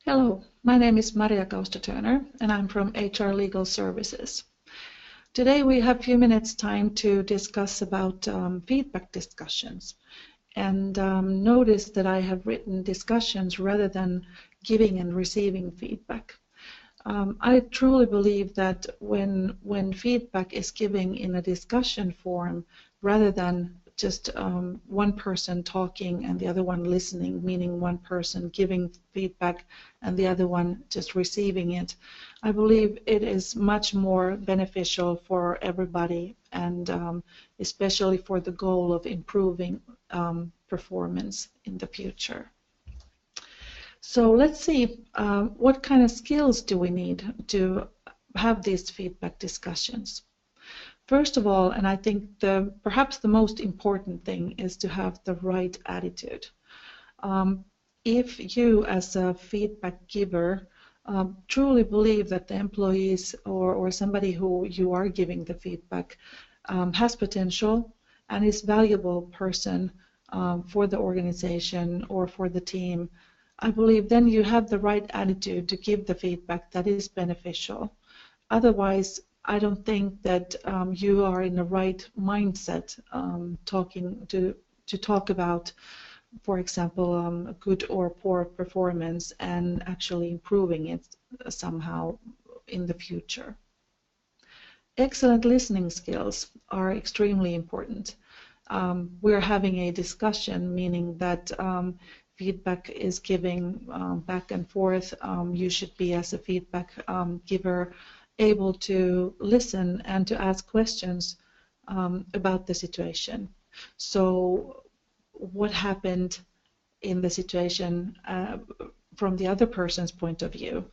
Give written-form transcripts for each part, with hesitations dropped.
Hello, my name is Maria Kausto and I'm from HR Legal Services. Today we have a few minutes time to discuss about feedback discussions. And notice that I have written discussions rather than giving and receiving feedback. I truly believe that when feedback is given in a discussion form rather than just one person talking and the other one listening, meaning one person giving feedback and the other one just receiving it, I believe it is much more beneficial for everybody and especially for the goal of improving performance in the future. So let's see, what kind of skills do we need to have these feedback discussions? First of all, and I think perhaps the most important thing is to have the right attitude. If you as a feedback giver truly believe that the employees or somebody who you are giving the feedback has potential and is a valuable person for the organization or for the team, I believe then you have the right attitude to give the feedback that is beneficial. Otherwise, I don't think that you are in the right mindset to talk about, for example, good or poor performance and actually improving it somehow in the future. Excellent listening skills are extremely important. We're having a discussion, meaning that feedback is giving back and forth. You should be, as a feedback giver, able to listen and to ask questions about the situation. So what happened in the situation from the other person's point of view?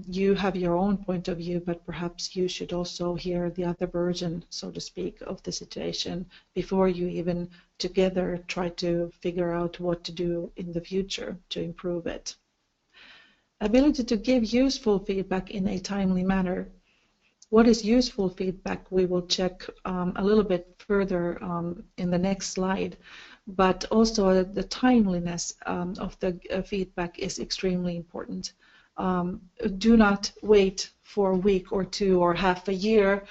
You have your own point of view, but perhaps you should also hear the other version, so to speak, of the situation before you even together try to figure out what to do in the future to improve it. Ability to give useful feedback in a timely manner. What is useful feedback? We will check a little bit further in the next slide, but also the timeliness of the feedback is extremely important. Do not wait for a week or two or half a year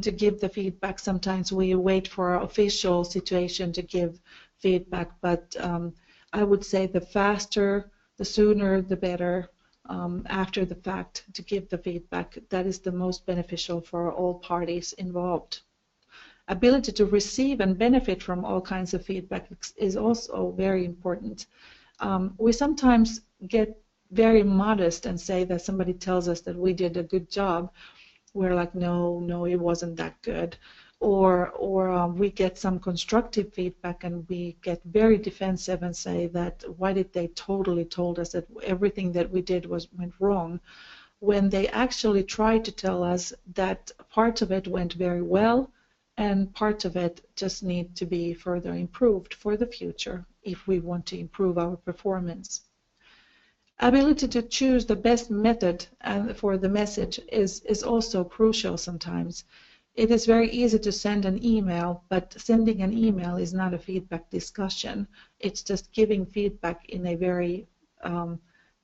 to give the feedback. Sometimes we wait for an official situation to give feedback, but I would say the faster, the sooner, the better after the fact to give the feedback. That is the most beneficial for all parties involved. Ability to receive and benefit from all kinds of feedback is also very important. We sometimes get very modest and say that somebody tells us that we did a good job. We're like, no, it wasn't that good. Or we get some constructive feedback and we get very defensive and say that why did they totally told us that everything that we did went wrong, when they actually try to tell us that part of it went very well and part of it just need to be further improved for the future if we want to improve our performance. Ability to choose the best method for the message is also crucial sometimes. It is very easy to send an email, but sending an email is not a feedback discussion. It's just giving feedback in a very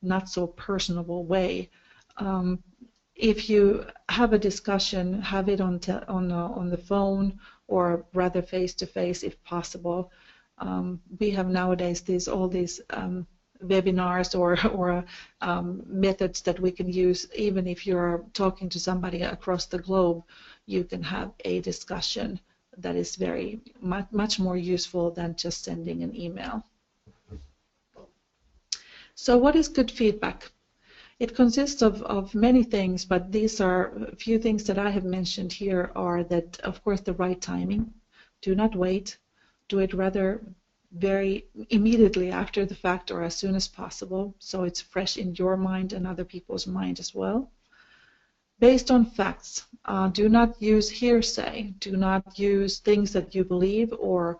not so personable way. If you have a discussion, have it on the phone or rather face to face if possible. We have nowadays all these webinars or methods that we can use. Even if you're talking to somebody across the globe, you can have a discussion that is very much more useful than just sending an email. So what is good feedback? It consists of many things, but these are a few things that I have mentioned here are that, of course, the right timing. Do not wait. Do it rather very immediately after the fact or as soon as possible, so it's fresh in your mind and other people's mind as well. Based on facts. Do not use hearsay. Do not use things that you believe or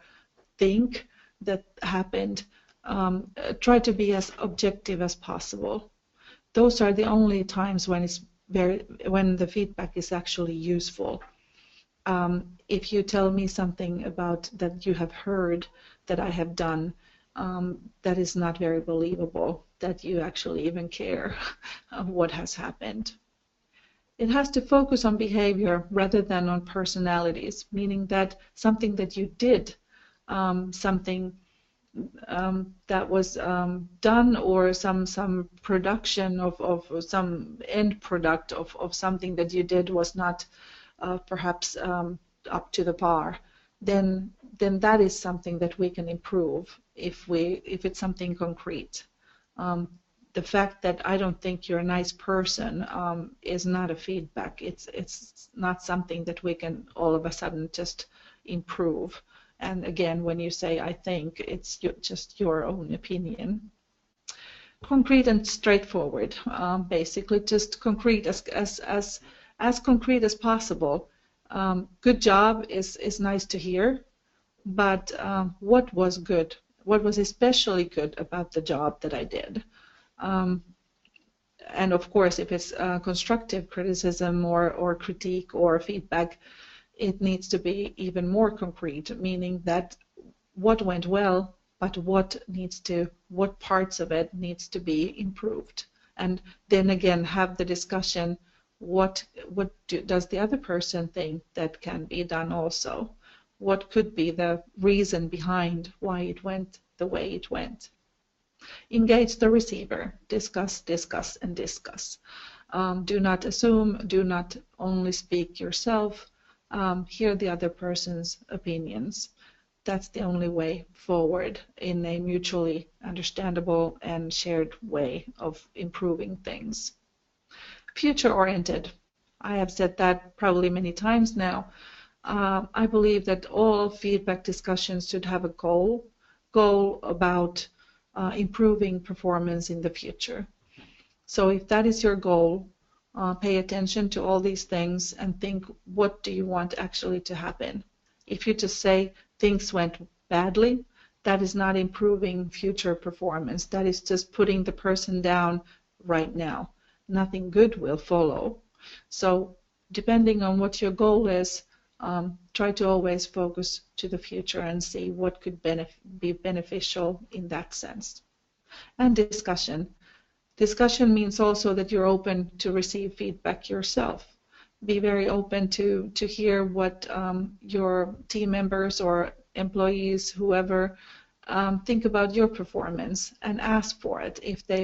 think that happened. Try to be as objective as possible. Those are the only times when the feedback is actually useful. If you tell me something about that you have heard that I have done, that is not very believable that you actually even care of what has happened. It has to focus on behavior rather than on personalities, meaning that something that you did, something that was done, or some production of some end product of something that you did was not perhaps up to the par, then that is something that we can improve if it's something concrete. The fact that I don't think you're a nice person is not a feedback. It's not something that we can all of a sudden just improve. And again, when you say I think, it's just your own opinion. Concrete and straightforward, basically just concrete as concrete as possible. Good job is nice to hear, but what was good? What was especially good about the job that I did? And of course, if it's constructive criticism or critique or feedback, it needs to be even more concrete, meaning that what went well, but what parts of it needs to be improved. And then again, have the discussion, what does the other person think that can be done also? What could be the reason behind why it went the way it went? Engage the receiver. Discuss, and discuss. Do not assume. Do not only speak yourself. Hear the other person's opinions. That's the only way forward in a mutually understandable and shared way of improving things. Future-oriented. I have said that probably many times now. I believe that all feedback discussions should have a goal about improving performance in the future. So if that is your goal, pay attention to all these things and think, what do you want actually to happen? If you just say things went badly, that is not improving future performance. That is just putting the person down right now. Nothing good will follow. So depending on what your goal is, try to always focus to the future and see what could be beneficial in that sense. And discussion. Discussion means also that you're open to receive feedback yourself. Be very open to hear what your team members or employees, whoever, think about your performance, and ask for it if they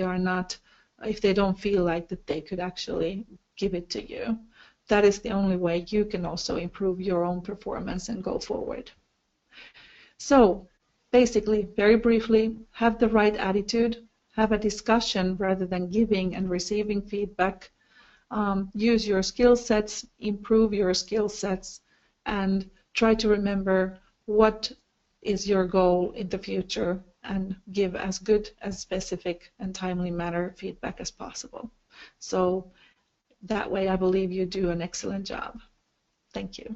don't feel like that they could actually give it to you. That is the only way you can also improve your own performance and go forward. So basically, very briefly, have the right attitude, have a discussion rather than giving and receiving feedback, use your skill sets, improve your skill sets, and try to remember what is your goal in the future and give as good, as specific, and timely manner feedback as possible. So that way, I believe you do an excellent job. Thank you.